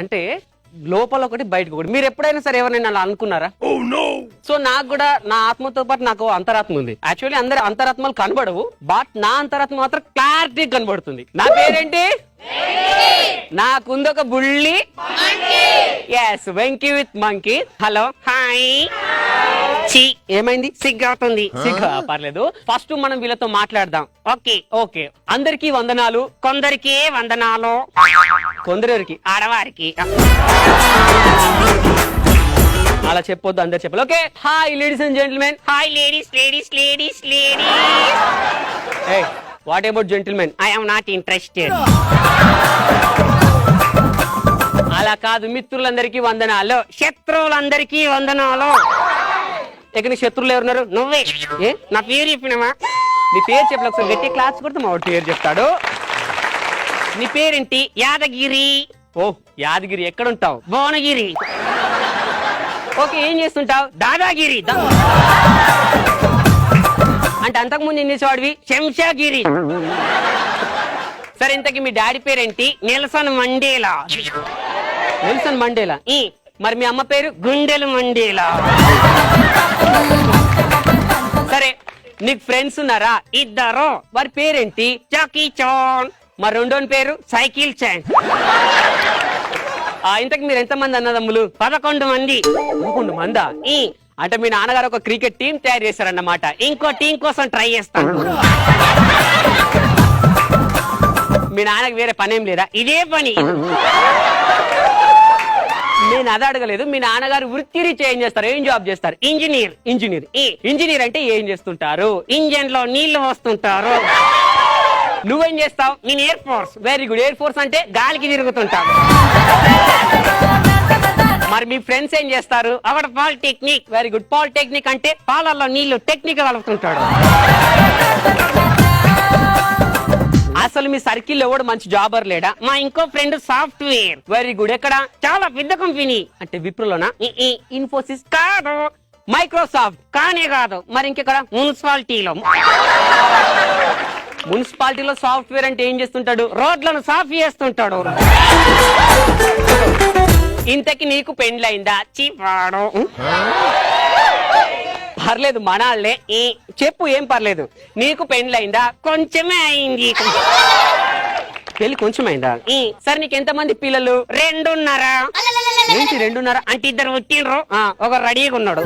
అంటే లోపల ఒకటి బయటకు ఒకటి. మీరు ఎప్పుడైనా సరే ఎవరైనా అలా అనుకున్నారా? సో నాకు కూడా నా ఆత్మతో పాటు నాకు అంతరాత్మ ఉంది. యాక్చువల్లీ అందరి అంతరాత్మలు కనబడవు, బట్ నా అంతరాత్మ మాత్రం క్లారిటీ కనబడుతుంది. నా పేరేంటి? నాకుంది ఒక బుల్లి. Yes, Venky with monkey. Hello, hi. ఏమైంది? సిగ్గుతుంది. సిగ్గు పర్లేదు. ఫస్ట్ మనం వీళ్ళతో మాట్లాడదాం. Okay okay. అందరికీ వందనాలు. కొందరికి వందనాలు. కొందరికి ఆడవారికి అలా చెప్పొద్దు, అందరు చెప్పాలి. Okay, hi ladies and gentlemen. Hi ladies ladies ladies ladies. ఏ what about gentlemen? I am not interested. అలా కాదు. మిత్రులందరికీ వందనాలు, శత్రువులందరికీ వందనాలు. ఇక్కడ శత్రువులు ఎవరున్నారు? నువ్వే. ఏ నా పేరు చెప్పినవా? నీ పేరు చెప్పలే, ఒకసారి గట్టి క్లాస్ కొడితే మా వాడు పేరు చెప్తాడు. నీ పేరేంటి? యాదగిరి. ఓ యాదగిరి. ఎక్కడుంటావు? భువనగిరి. ఓకే, ఏం చేస్తుంటావు? దాదాగిరి. అంటే అంతకుముందు ఏం చేసేవాడివి? శంషాగిరి. సరే, ఇంతకీ మీ డాడీ పేరేంటి? Nelson Mandela. Nelson Mandela. మరి మీ అమ్మ పేరు? గుండెలు మండేలా. సరే, నీకు ఫ్రెండ్స్ ఉన్నారా? ఇద్దరు. వారి పేరేంటి? Jackie Chan. మరి రెండోని పేరు? Cycle Chan. ఇంతకు మీరు ఎంతమంది అన్నదమ్ములు? 11 మంది. 11 మందా? అంటే మీ నాన్నగారు ఒక క్రికెట్ టీం తయారు చేశారన్నమాట. ఇంకో టీం కోసం ట్రై చేస్తాను. మీ నాన్నకి వేరే పనేం లేదా? ఇదే పని. నేను అది అడగలేదు. మీ నాన్నగారు వృత్తిరీత్యా ఏం చేస్తారు? ఏం జాబ్ చేస్తారు? ఇంజనీర్. ఇంజనీర్. ఇంజనీర్ అంటే ఏం చేస్తుంటారు? ఇంజన్ లో నీళ్లు వస్తుంటారు. నువ్వేం చేస్తావు? నేను air force. Very good. Air force అంటే గాలికి తిరుగుతుంటావు. మరి మీ ఫ్రెండ్స్ ఏం చేస్తారు? అక్కడ పాలిటెక్నిక్. Very good. పాలిటెక్నిక్ అంటే పాలల్లో నీళ్లు టెక్నిక్ కలుపుతుంటాడు. అసలు మీ సర్కిల్ ఎవడు మంచి జాబర్ లేడా? మా ఇంకో ఫ్రెండ్ సాఫ్ట్వేర్. Very good. ఎక్కడ? చాలా పెద్ద కంపెనీ. అంటే విప్రోలోనా? ఇన్ఫోసిస్ కాదు. మైక్రోసాఫ్ట్ కానే కాదు. మరి ఇంకెక్కడ? మున్సిపాలిటీలో. మున్సిపాలిటీలో సాఫ్ట్వేర్ అంటే ఏం చేస్తుంటాడు? రోడ్లను సాఫ్ చేస్తుంటాడు. ఇంతకి నీకు పెండ్లైందా? చీపాడు. పర్లేదు, మనాళ్ళే. చెప్పు, ఏం పర్లేదు. నీకు పెండ్లైందా? కొంచెమే అయింది. పెళ్లి కొంచెం అయిందా? సరే, నీకు ఎంతమంది పిల్లలు? 2.5. ఏంటి 2.5? అంటే ఇద్దరు పుట్టిండ్రు, ఒక రెడీగా ఉన్నాడు.